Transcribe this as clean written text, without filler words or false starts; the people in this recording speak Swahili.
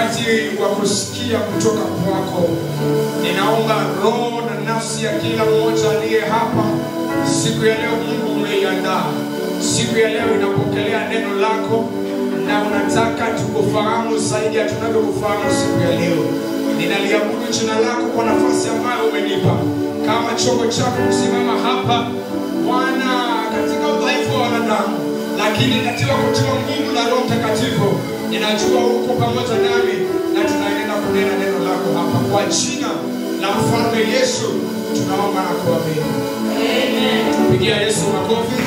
wakati wa kusikia kutoka kwako. Ninaomba roho na nafsi ya kila mmoja aliye hapa siku ya leo. Mungu umeiandaa siku ya leo, inapokelea neno lako na unataka tukufahamu zaidi ya tunavyokufahamu siku ya leo. Ninaliabudu jina lako kwa nafasi ambayo umenipa kama chombo chako kusimama hapa Bwana, katika udhaifu wa wanadamu, lakini katika kutia nguvu na Roho Mtakatifu. Ninajua uko pamoja nami na tunaenda kunena neno lako hapa kwa jina la Mfalme Yesu tunaomba na kuamini. Amen. Pigia Yesu makofi.